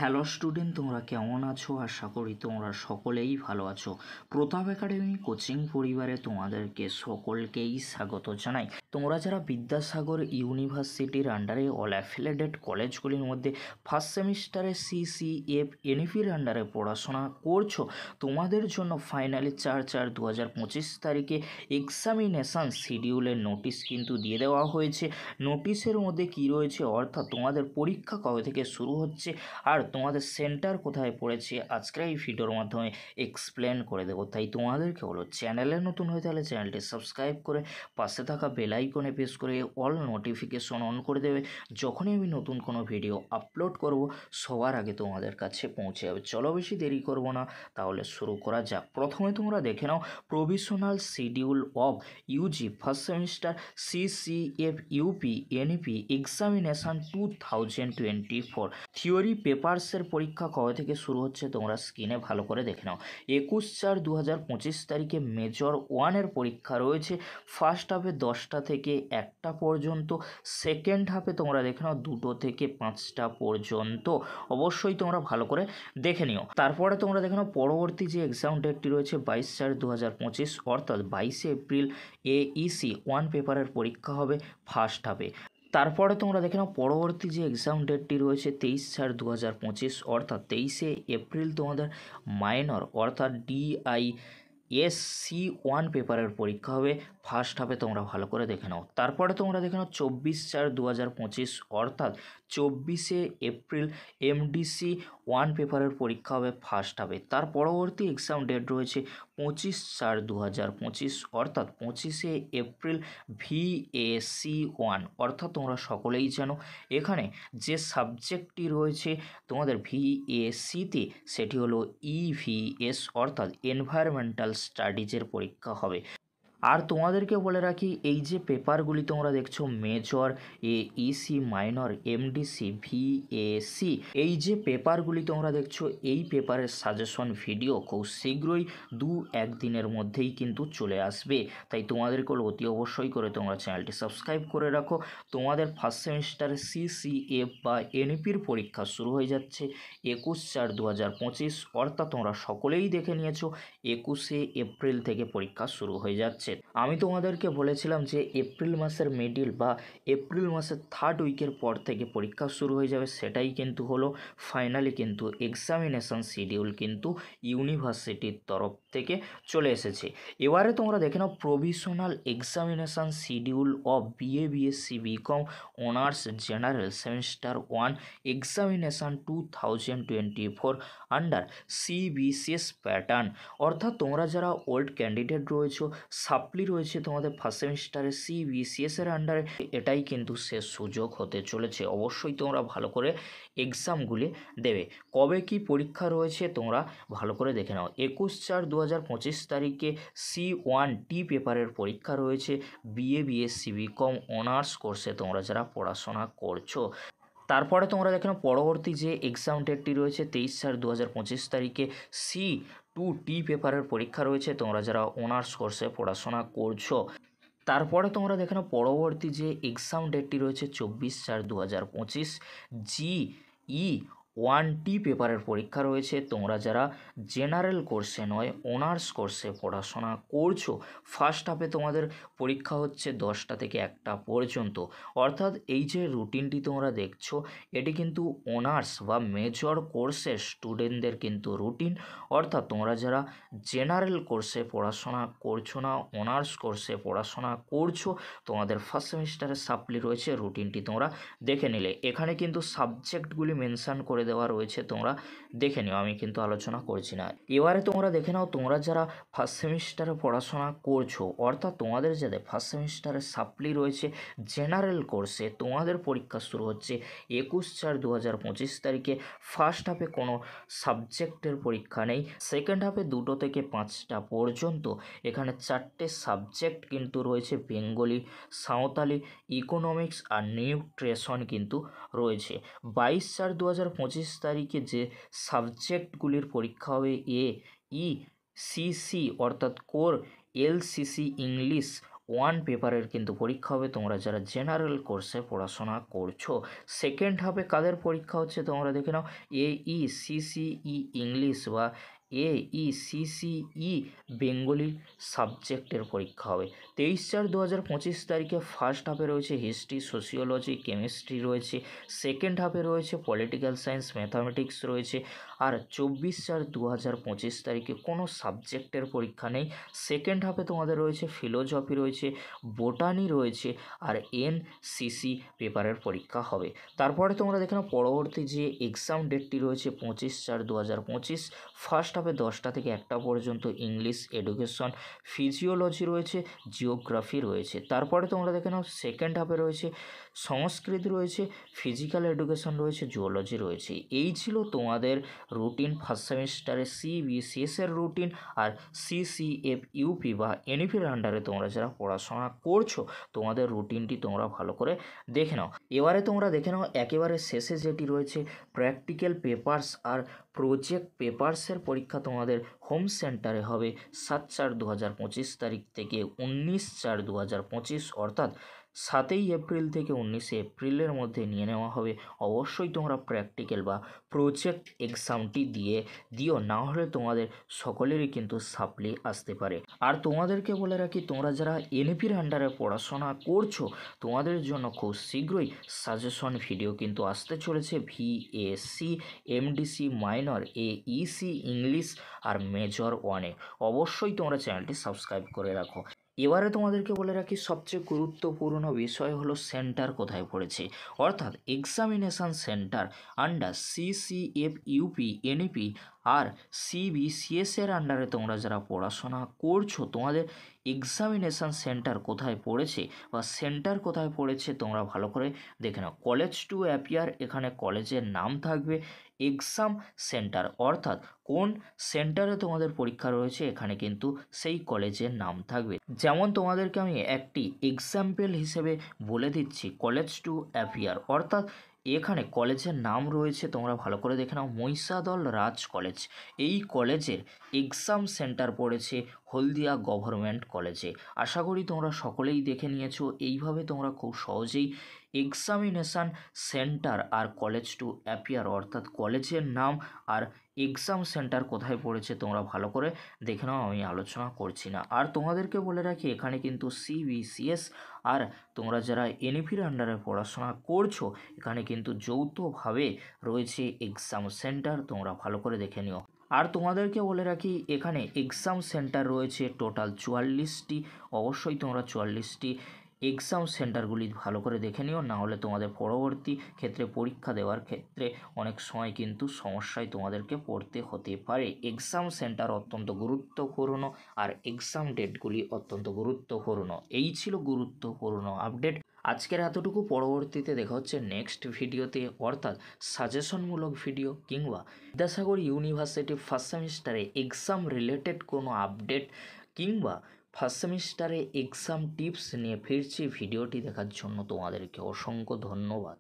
Hello student, তোমরা কেমন আছো? আশা করি তোমরা সকলেই ভালো আছো। প্রতাপ একাডেমি কোচিং পরিবারে তোমাদেরকে সকলকেই স্বাগত জানাই। তোমরা যারা বিদ্যাসাগর ইউনিভার্সিটির আন্ডারে অল অ্যাফিলিয়েটেড কলেজগুলির মধ্যে ফার্স্ট সেমিস্টারে সিসিএফ এনইপির আন্ডারে পড়াশোনা করছো, তোমাদের জন্য ফাইনালি 4/4/2025 তারিখে এক্সামিনেশান শিডিউলের নোটিশ কিন্তু দিয়ে দেওয়া হয়েছে। নোটিশের মধ্যে কি রয়েছে, অর্থাৎ তোমাদের পরীক্ষা কবে থেকে শুরু হচ্ছে আর তোমাদের সেন্টার কোথায় পড়েছে আজকের এই ভিডিওর মাধ্যমে এক্সপ্লেন করে দেবো। তাই তোমাদেরকে বলো, চ্যানেলে নতুন হয়ে তাহলে চ্যানেলটি সাবস্ক্রাইব করে পাশে থাকা বেল আইকনে প্রেস করে অল নোটিফিকেশন অন করে দেবে। যখনই আমি নতুন কোনো ভিডিও আপলোড করব সবার আগে তোমাদের কাছে পৌঁছে যাবে। চলো বেশি দেরি করব না, তাহলে শুরু করা যাক। প্রথমে তোমরা দেখে নাও provisional schedule of UG first semester CCF UP NEP examination 2024 theory পেপারসের পরীক্ষা কবে থেকে শুরু হচ্ছে তোমরা স্ক্রিনে ভালো করে দেখে নাও। 21/4/2025 তারিখে মেজর 1-এর পরীক্ষা রয়েছে। ফার্স্ট হাফে 10টা থেকে 1টা পর্যন্ত, সেকেন্ড হাফে তোমরা দেখে নাও 2টো থেকে 5টা পর্যন্ত। অবশ্যই তোমরা ভালো করে দেখে নিও। তারপরে তোমরা দেখে নাও পরবর্তী যে এক্সাম ডেটটি রয়েছে 22/4/2025, অর্থাৎ 22শে এপ্রিল এইসি 1 পেপারের পরীক্ষা হবে ফার্স্ট হাফে। তারপরে তোমরা দেখে নাও পরবর্তী যে এক্সাম ডেটটি রয়েছে 23/4/2025, অর্থাৎ 23শে এপ্রিল তোমাদের মাইনর অর্থাৎ DISC1 পেপারের পরীক্ষা হবে ফার্স্ট হাফে। তোমরা ভালো করে দেখে নাও। তারপরে তোমরা দেখে নাও 24/4/2025, অর্থাৎ 24শে এপ্রিল MDC1 পেপারের পরীক্ষা হবে ফার্স্ট হাফে। তার পরবর্তী এক্সাম ডেট রয়েছে 25/4/2025, অর্থাৎ 25শে এপ্রিল VAC1, অর্থাৎ তোমরা সকলেই জানো এখানে যে সাবজেক্টটি রয়েছে তোমাদের VACতে সেটি হলো EVS, অর্থাৎ এনভায়রনমেন্টাল স্টাডিজের পরীক্ষা হবে। আর তোমাদেরকে বলে রাখি, এই যে পেপারগুলি তোমরা দেখছো major EC minor MDC VAC, এই যে পেপারগুলি তোমরা দেখছো এই পেপারের সাজেশন ভিডিও খুব শীঘ্রই 2-1 দিনের মধ্যেই কিন্তু চলে আসবে। তাই তোমাদেরকে অতি অবশ্যই করে তোমরা চ্যানেলটি সাবস্ক্রাইব করে রাখো। তোমাদের ফার্স্ট সেমিস্টারে CCF বা এনইপির পরীক্ষা শুরু হয়ে যাচ্ছে 21/4/2025, অর্থাৎ তোমরা সকলেই দেখে নিয়েছো 21শে এপ্রিল থেকে পরীক্ষা শুরু হয়ে যাচ্ছে। আমি তোমাদেরকে বলেছিলাম যে এপ্রিল মাসের মিডিল বা এপ্রিল মাসের 3rd উইকের পর থেকে পরীক্ষা শুরু হয়ে যাবে, সেটাই কিন্তু হলো। ফাইনালি কিন্তু এক্সামিনেশন শিডিউল কিন্তু ইউনিভার্সিটির তরফ থেকে চলে এসেছে। এবারে তোমরা দেখে নাও provisional examination schedule of BA BSc BCom honours general semester 1 examination 2024 under CBCS pattern, অর্থাৎ তোমরা যারা ওল্ড ক্যান্ডিডেট রয়েছে, সাপ্লি রয়েছে তোমাদের ফার্স্ট সেমিস্টারে CBCS এর আন্ডারে, এটাই কিন্তু শেষ সুযোগ হতে চলেছে। অবশ্যই তোমরা ভালো করে এক্সামগুলি দেবে। কবে কি পরীক্ষা রয়েছে তোমরা ভালো করে দেখে নাও। 21/4/2025 তারিখে C1T পেপারের পরীক্ষা রয়েছে BA BSc BCom অনার্স কোর্সে তোমরা যারা পড়াশোনা করছো। তারপরে তোমরা দেখে নাও পরবর্তী যে এক্সাম ডেটটি রয়েছে 23/4/2025 তারিখে C2T পেপারের পরীক্ষা রয়েছে তোমরা যারা অনার্স কোর্সে পড়াশোনা করছো। তারপরে তোমরা দেখে নাও পরবর্তী যে এক্সাম ডেটটি রয়েছে 24/4/2025 GE1T পেপারের পরীক্ষা রয়েছে তোমরা যারা জেনারেল কোর্সে নয় অনার্স কোর্সে পড়াশোনা করছো। ফার্স্ট হাফে তোমাদের পরীক্ষা হচ্ছে 10টা থেকে 1টা পর্যন্ত, অর্থাৎ এই যে রুটিনটি তোমরা দেখছো এটি কিন্তু অনার্স বা মেজর কোর্সের স্টুডেন্টদের কিন্তু রুটিন। অর্থাৎ তোমরা যারা জেনারেল কোর্সে পড়াশোনা করছো না অনার্স কোর্সে পড়াশোনা করছো, তোমাদের ফার্স্ট সেমিস্টারের সাপ্লি রয়েছে, রুটিনটি তোমরা দেখে নিলে। এখানে কিন্তু সাবজেক্টগুলি মেনশান করে দেওয়া রয়েছে, তোমরা দেখে নিও, আমি কিন্তু আলোচনা করছি না। এবারে তোমরা দেখে নাও তোমরা যারা ফার্স্ট সেমিস্টারে পড়াশোনা করছো, অর্থাৎ তোমাদের যাদের ফার্স্ট সেমিস্টারে সাপ্লি রয়েছে জেনারেল কোর্সে, তোমাদের পরীক্ষা শুরু হচ্ছে 21/4/2025 তারিখে। ফার্স্ট হাফে কোনো সাবজেক্টের পরীক্ষা নেই, সেকেন্ড হাফে 2টো থেকে 5টা পর্যন্ত। এখানে 4টে সাবজেক্ট কিন্তু রয়েছে, বেঙ্গলি, সাঁওতালি, ইকোনমিক্স আর নিউট্রিশন কিন্তু রয়েছে। 22/4/2025 তারিখে যে সাবজেক্টগুলির পরীক্ষা হবে ECC, অর্থাৎ কোর LCC ইংলিশ ওয়ান পেপারের কিন্তু পরীক্ষা হবে তোমরা যারা জেনারেল কোর্সে পড়াশোনা করছো। সেকেন্ড হাফে কাদের পরীক্ষা হচ্ছে তোমরা দেখে নাও, AECCE ইংলিশ বা AECCE বেঙ্গলি সাবজেক্টের পরীক্ষা হবে। 23/4/2025 তারিখে ফার্স্ট হাফে রয়েছে হিস্ট্রি, সোশিওলজি, কেমিস্ট্রি রয়েছে। সেকেন্ড হাফে রয়েছে পলিটিক্যাল সায়েন্স, ম্যাথামেটিক্স রয়েছে। আর 24/4/2025 তারিখে কোনো সাবজেক্টের পরীক্ষা নেই। সেকেন্ড হাফে তোমাদের রয়েছে ফিলোজফি রয়েছে, বোটানি রয়েছে, আর NCC পেপারের পরীক্ষা হবে। তারপরে তোমরা দেখে নাও পরবর্তী যে এক্সাম ডেটটি রয়েছে 25/4/2025, ফার্স্ট হাফে 10টা থেকে 1টা পর্যন্ত ইংলিশ, এডুকেশন, ফিজিওলজি রয়েছে, জিওগ্রাফি রয়েছে। তারপরে তোমরা দেখে নাও সেকেন্ড হাফে রয়েছে সংস্কৃত রয়েছে, ফিজিক্যাল এডুকেশন রয়েছে, জুওলজি রয়েছে। এই ছিল তোমাদের রুটিন ফার্স্ট সেমিস্টারে CBCS এর রুটিন। আর CCFUP বা NEPর আন্ডারে তোমরা যারা পড়াশোনা করছো তোমাদের রুটিনটি তোমরা ভালো করে দেখে নাও। এবারে তোমরা দেখে নাও একেবারে শেষে যেটি রয়েছে প্র্যাকটিক্যাল পেপারস আর প্রজেক্ট পেপারসের পরীক্ষা তোমাদের হোম সেন্টারে হবে 7/4/2025 তারিখ থেকে 19/4/2025, অর্থাৎ 7ই এপ্রিল থেকে 19শে এপ্রিলের মধ্যে নিয়ে নেওয়া হবে। অবশ্যই তোমরা প্র্যাকটিক্যাল বা প্রজেক্ট এক্সামটি দিও, না হলে তোমাদের সকলেরই কিন্তু সাপ্লি আসতে পারে। আর তোমাদেরকে বলে রাখি, তোমরা যারা NEPর আন্ডারে পড়াশোনা করছো তোমাদের জন্য খুব শীঘ্রই সাজেশন ভিডিও কিন্তু আসতে চলেছে। VAC, MDC minor, AEC English আর মেজর 1-এ। অবশ্যই তোমরা চ্যানেলটি সাবস্ক্রাইব করে রাখো। এবারে তোমাদেরকে বলে রাখি সবচেয়ে গুরুত্বপূর্ণ বিষয় হলো সেন্টার কোথায় পড়েছে, অর্থাৎ examination centre under CCFUP, NEP আর CBCS এর আন্ডারে তোমরা যারা পড়াশোনা করছো তোমাদের এক্সামিনেশান সেন্টার কোথায় পড়েছে বা সেন্টার কোথায় পড়েছে তোমরা ভালো করে দেখে নাও। কলেজ টু অ্যাপিয়ার, এখানে কলেজের নাম থাকবে। এক্সাম সেন্টার অর্থাৎ কোন সেন্টারে তোমাদের পরীক্ষা রয়েছে এখানে কিন্তু সেই কলেজের নাম থাকবে। যেমন তোমাদেরকে আমি একটি এক্সাম্পল হিসেবে বলে দিচ্ছি, কলেজ টু অ্যাপিয়ার অর্থাৎ এখানে কলেজের নাম রয়েছে তোমরা ভালো করে দেখে নাও, মহিষাদল রাজ কলেজ। এই কলেজের এক্সাম সেন্টার পড়েছে হলদিয়া গভর্নমেন্ট কলেজে। আশা করি তোমরা সকলেই দেখে নিয়েছো। এইভাবে তোমরা খুব সহজেই এক্সামিনেশান সেন্টার আর কলেজ টু অ্যাপিয়ার অর্থাৎ কলেজের নাম আর এক্সাম সেন্টার কোথায় পড়েছে তোমরা ভালো করে দেখে নাও, আমি আলোচনা করছি না। আর তোমাদেরকে বলে রাখি এখানে কিন্তু CBCS আর তোমরা যারা NEPর আন্ডারে পড়াশোনা করছো এখানে কিন্তু যৌথভাবে রয়েছে এক্সাম সেন্টার, তোমরা ভালো করে দেখে নিও। আর তোমাদেরকে বলে রাখি এখানে এক্সাম সেন্টার রয়েছে টোটাল 44টি। অবশ্যই তোমরা 44টি এক্সাম সেন্টারগুলি ভালো করে দেখে নিও, না হলে তোমাদের পরবর্তী ক্ষেত্রে পরীক্ষা দেওয়ার ক্ষেত্রে অনেক সময় কিন্তু সমস্যায় তোমাদেরকে পড়তে হতে পারে। এক্সাম সেন্টার অত্যন্ত গুরুত্বপূর্ণ আর এক্সাম ডেটগুলি অত্যন্ত গুরুত্বপূর্ণ। এই ছিল গুরুত্বপূর্ণ আপডেট আজকের এতটুকু। পরবর্তীতে দেখা হচ্ছে নেক্সট ভিডিওতে, অর্থাৎ সাজেশনমূলক ভিডিও কিংবা বিদ্যাসাগর ইউনিভার্সিটি ফার্স্ট সেমিস্টারে এক্সাম রিলেটেড কোনো আপডেট কিংবা ফার্স্ট সেমিস্টারে এক্সাম টিপস নিয়ে ফিরছি। ভিডিওটি দেখার জন্য তোমাদেরকে অসংখ্য ধন্যবাদ।